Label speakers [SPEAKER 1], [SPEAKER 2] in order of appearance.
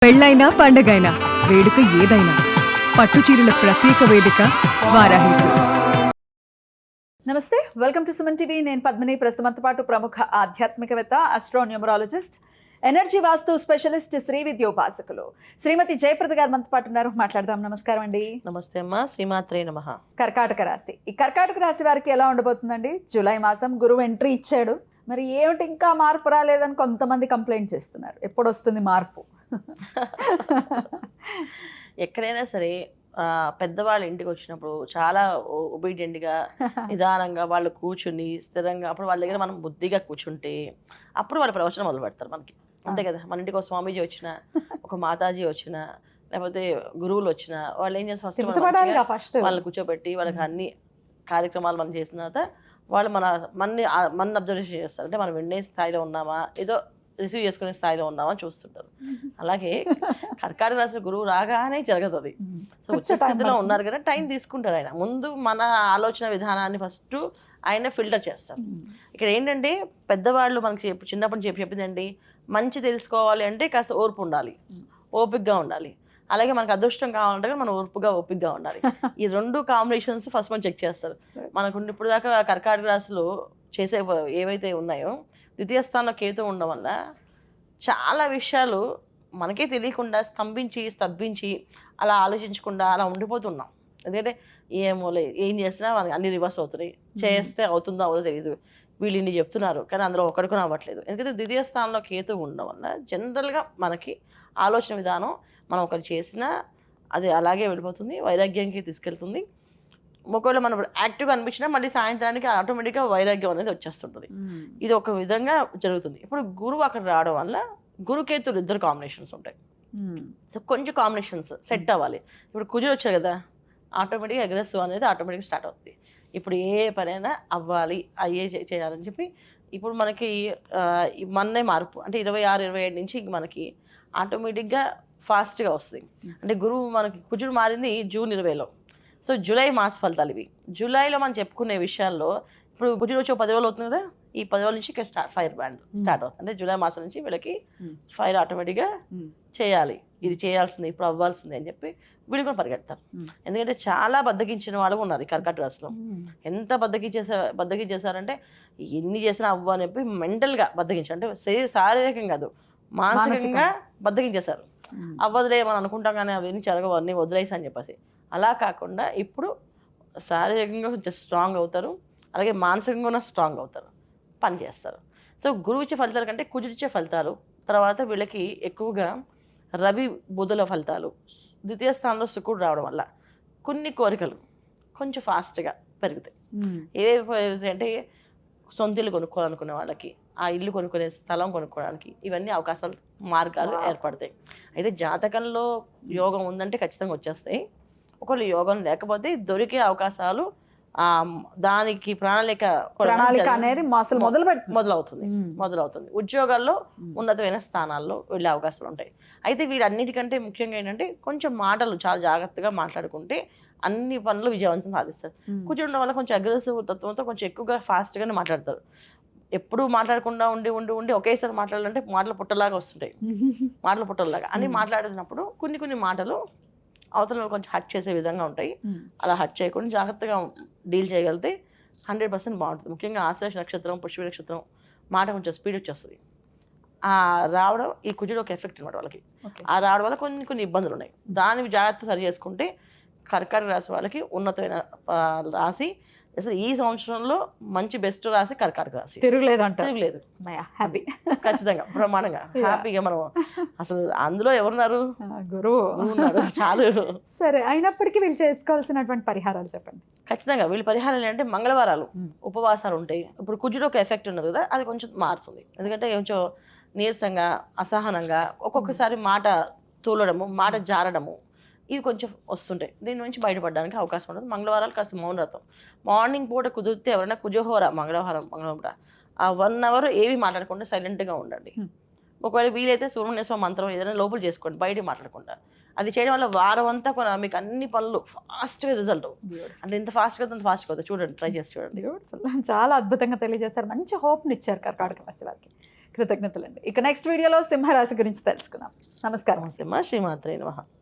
[SPEAKER 1] పెళ్ళైనా పండగైనా వేడుక ఏదైనా పట్టుచీరల ప్రత్యేక వేదిక వారాహి సిల్క్స్.
[SPEAKER 2] నమస్తే, వెల్కమ్ టు సుమన్ టీవీ. నేను పద్మిని. ప్రస్తుతంతో పాటు ప్రముఖ ఆధ్యాత్మికవేత్త, ఆస్ట్రోన్యూమరాలజిస్ట్, ఎనర్జీ వాస్తు స్పెషలిస్ట్, శ్రీ విద్యోపాసకులు శ్రీమతి జయప్రద గారు మనతో పాటు ఉన్నారు. మాట్లాడదాం. నమస్కారం అండి.
[SPEAKER 3] నమస్తే అమ్మా. శ్రీమాత్రే నమః.
[SPEAKER 2] కర్కాటక రాశి. ఈ కర్కాటక రాశి వారికి ఎలా ఉండబోతుందండి? జూలై మాసం గురువు ఎంట్రీ ఇచ్చాడు. మరి ఏమిటి ఇంకా మార్పు రాలేదని కొంతమంది కంప్లైంట్ చేస్తున్నారు. ఎప్పుడు వస్తుంది మార్పు?
[SPEAKER 3] ఎక్కడైనా సరే పెద్దవాళ్ళ ఇంటికి వచ్చినప్పుడు చాలా ఒబీడియంట్గా నిదానంగా వాళ్ళు కూర్చుని స్థిరంగా అప్పుడు వాళ్ళ దగ్గర మనం బుద్ధిగా కూర్చుంటే అప్పుడు వాళ్ళ ప్రవచనం మొదలు పెడతారు మనకి. అంతే కదా, మన ఇంటికి ఒక స్వామీజీ వచ్చినా, ఒక మాతాజీ వచ్చినా, లేకపోతే గురువులు వచ్చినా వాళ్ళు ఏం చేస్తారు,
[SPEAKER 2] ఫస్ట్
[SPEAKER 3] వాళ్ళు కూర్చోబెట్టి వాళ్ళకి అన్ని కార్యక్రమాలు మనం చేసిన తర్వాత వాళ్ళు మన అబ్జర్వేషన్ చేస్తారు. అంటే మనం వినే స్థాయిలో ఉన్నామా, ఏదో రిసీవ్ చేసుకునే స్థాయిలో ఉన్నామని చూస్తుంటారు. అలాగే కర్కాటక రాశి గురువు రాగానే జరుగుతుంది. సో ఉచ్చ స్థితిలో ఉన్నారు కదా, టైం తీసుకుంటారు ఆయన. ముందు మన ఆలోచన విధానాన్ని ఫస్ట్ ఆయన ఫిల్టర్ చేస్తారు. ఇక్కడ ఏంటంటే పెద్దవాళ్ళు మనకి చిన్నప్పటి నుంచి చెప్పిందండి, మంచి తెలుసుకోవాలి అంటే కాస్త ఓర్పు ఉండాలి, ఓపికగా ఉండాలి. అలాగే మనకు అదృష్టం కావాలంటే మనం ఓపికగా ఉండాలి. ఈ రెండు కాంబినేషన్స్ ఫస్ట్ మనం చెక్ చేస్తారు. మనకు ఇప్పుడు దాకా కర్కాటక రాశిలో చేసే ఏవైతే ఉన్నాయో, ద్వితీయ స్థానంలో కేతు ఉండడం వల్ల చాలా విషయాలు మనకే తెలియకుండా స్తబ్బించి అలా ఆలోచించకుండా అలా ఉండిపోతున్నాం. ఎందుకంటే ఏం చేసినా మనకి అన్ని రివర్స్ అవుతున్నాయి. చేస్తే అవుతుందో అవుదో తెలియదు. వీళ్ళు ఇన్ని చెప్తున్నారు కానీ అందులో ఒకటి కూడా అవ్వట్లేదు. ఎందుకంటే ద్వితీయ స్థానంలో కేతు ఉండడం వల్ల జనరల్గా మనకి ఆలోచన విధానం మనం ఒకటి చేసినా అది అలాగే వెళ్ళిపోతుంది, వైరాగ్యానికి తీసుకెళ్తుంది. ఒకవేళ మనం యాక్టివ్గా అనిపించినా మళ్ళీ సాయంత్రానికి ఆటోమేటిక్గా వైరాగ్యం అనేది వచ్చేస్తుంటుంది. ఇది ఒక విధంగా జరుగుతుంది. ఇప్పుడు గురువు అక్కడ రావడం వల్ల గురుకేతులు ఇద్దరు కాంబినేషన్స్ ఉంటాయి. సో కొంచెం కాంబినేషన్స్ సెట్ అవ్వాలి. ఇప్పుడు కుజుడు వచ్చారు కదా, ఆటోమేటిక్గా అగ్రెసివ్ అనేది ఆటోమేటిక్గా స్టార్ట్ అవుతుంది. ఇప్పుడు ఏ పనైనా అవ్వాలి, అయ్యే చేయాలని చెప్పి ఇప్పుడు మనకి మొన్నే మార్పు అంటే 26-27 నుంచి మనకి ఆటోమేటిక్గా ఫాస్ట్గా వస్తుంది. అంటే గురువు మనకి కుజుడు మారింది జూన్ 20లో. సో జూలై మాస ఫలితాలు ఇవి. జూలైలో మనం చెప్పుకునే విషయాల్లో ఇప్పుడు కుజుడు వచ్చి 10 రోజులు అవుతుంది కదా, ఈ 10 రోజుల నుంచి ఫైర్ బ్యాండ్ స్టార్ట్ అవుతుంది. అంటే జూలై మాసం నుంచి వీళ్ళకి ఫైర్ ఆటోమేటిక్గా చేయాలి, ఇది చేయాల్సింది, ఇప్పుడు అవ్వాల్సింది అని చెప్పి వీళ్ళు కూడా పరిగెడతారు. ఎందుకంటే చాలా బద్దకించిన వాళ్ళు ఉన్నారు ఈ కర్కాటక రాశిలో. ఎంత బద్దకించేసారంటే ఎన్ని చేసినా అవ్వ అని చెప్పి మెంటల్గా బద్దకించారు. అంటే శారీరకంగా కాదు, మానసికంగా బద్దకించేశారు. అవ్వదులే మనం అనుకుంటాం కానీ అవన్నీ జరగవు, అన్నీ వదిలేసి అని చెప్పేసి. అలా కాకుండా ఇప్పుడు శారీరకంగా కొంచెం స్ట్రాంగ్ అవుతారు, అలాగే మానసికంగా కూడా స్ట్రాంగ్ అవుతారు, పని చేస్తారు. సో గురువు ఇచ్చే ఫలితాల కంటే కుజుడు ఇచ్చే ఫలితాలు, తర్వాత వీళ్ళకి ఎక్కువగా రవి బుధుల ఫలితాలు, ద్వితీయ స్థానంలో శుక్రుడు రావడం వల్ల కొన్ని కోరికలు కొంచెం ఫాస్ట్గా పెరుగుతాయి. ఏవి అంటే సొంత ఇల్లు కొనుక్కోవాలనుకునే వాళ్ళకి, ఆ ఇల్లు కొనుక్కునే స్థలం కొనుక్కోవడానికి ఇవన్నీ అవకాశాలు, మార్గాలు ఏర్పడతాయి. అయితే జాతకంలో యోగం ఉందంటే ఖచ్చితంగా వచ్చేస్తాయి. ఒకవేళ యోగం లేకపోతే దొరికే అవకాశాలు దానికి ప్రణాళిక
[SPEAKER 2] అనేది
[SPEAKER 3] మొదలవుతుంది. ఉద్యోగాల్లో ఉన్నతమైన స్థానాల్లో వెళ్ళే అవకాశాలు ఉంటాయి. అయితే వీటన్నిటికంటే ముఖ్యంగా ఏంటంటే కొంచెం మాటలు చాలా జాగ్రత్తగా మాట్లాడుకుంటే అన్ని పనులు విజయవంతం సాధిస్తారు. కూర్చుండడం వల్ల కొంచెం అగ్రెసివ్ తత్వంతో కొంచెం ఎక్కువగా ఫాస్ట్గానే మాట్లాడతారు. ఎప్పుడు మాట్లాడకుండా ఉండి ఒకేసారి మాట్లాడాలంటే మాటలు పుట్టలాగా వస్తుంటాయి. మాటలు పుట్టలాగా అని మాట్లాడుతున్నప్పుడు కొన్ని మాటలు అవతల కొంచెం హట్ చేసే విధంగా ఉంటాయి. అలా హట్ చేయకుండా జాగ్రత్తగా డీల్ చేయగలిగితే 100% బాగుంటుంది. ముఖ్యంగా ఆశ్లేష నక్షత్రం, పుష్ప నక్షత్రం మాట కొంచెం స్పీడ్ వచ్చేస్తుంది. రావడం ఈ కుజుడు ఒక ఎఫెక్ట్ అనమాట వాళ్ళకి. ఆ రావడం వల్ల కొన్ని ఇబ్బందులు ఉన్నాయి. దాన్ని జాగ్రత్త సరి చేసుకుంటే కర్కాటక రాశి వాళ్ళకి ఉన్నతమైన రాశి. అసలు ఈ సంవత్సరంలో మంచి బెస్ట్ రాశి కర్కాటక రాశి.
[SPEAKER 2] తిరుగులేదు.
[SPEAKER 3] హ్యాపీ, ఖచ్చితంగా బ్రహ్మాండంగా హ్యాపీగా మనం అసలు అందులో ఎవరున్నారు, గురువు ఉన్నారు చాలు.
[SPEAKER 2] సరే, అయినప్పటికీ వీళ్ళు చేసుకోవాల్సినటువంటి పరిహారాలు చెప్పండి.
[SPEAKER 3] ఖచ్చితంగా వీళ్ళు పరిహారాలు అంటే మంగళవారాలు ఉపవాసాలు ఉంటాయి. ఇప్పుడు కుజుడు ఒక ఎఫెక్ట్ ఉన్నది కదా, అది కొంచెం మారుతుంది. ఎందుకంటే కొంచెం నీరసంగా, అసహనంగా, ఒక్కొక్కసారి మాట తూలడము, మాట జారడము, ఇవి కొంచెం వస్తుంటాయి. దీని నుంచి బయటపడడానికి అవకాశం ఉంటుంది. మంగళవారాలు కాస్త మౌనవ్రతం, మార్నింగ్ పూట కుదిరితే ఎవరైనా కుజహోర మంగళవారం ఆ 1 hour ఏవి మాట్లాడకుండా సైలెంట్గా ఉండండి. ఒకవేళ వీలైతే సుబ్రహ్మణ్య మంత్రం ఏదైనా లోపల చేసుకోండి, బయట మాట్లాడకుండా. అది చేయడం వల్ల వారం అంతా కూడా మీకు అన్ని పనులు ఫాస్ట్గా రిజల్ట్. అంటే ఎంత ఫాస్ట్గా అంత ఫాస్ట్గా అవుతుంది. చూడండి, ట్రై చేసి చూడండి.
[SPEAKER 2] చాలా అద్భుతంగా తెలియజేశారు. మంచి హోప్ని ఇచ్చారు కర్కాటక రాశి వారికి. కృతజ్ఞతలండి. ఇక నెక్స్ట్ వీడియోలో సింహరాశి గురించి తెలుసుకుందాం. నమస్కారం.
[SPEAKER 3] నమస్తే అమ్మా, శ్రీమాత్రే నమః.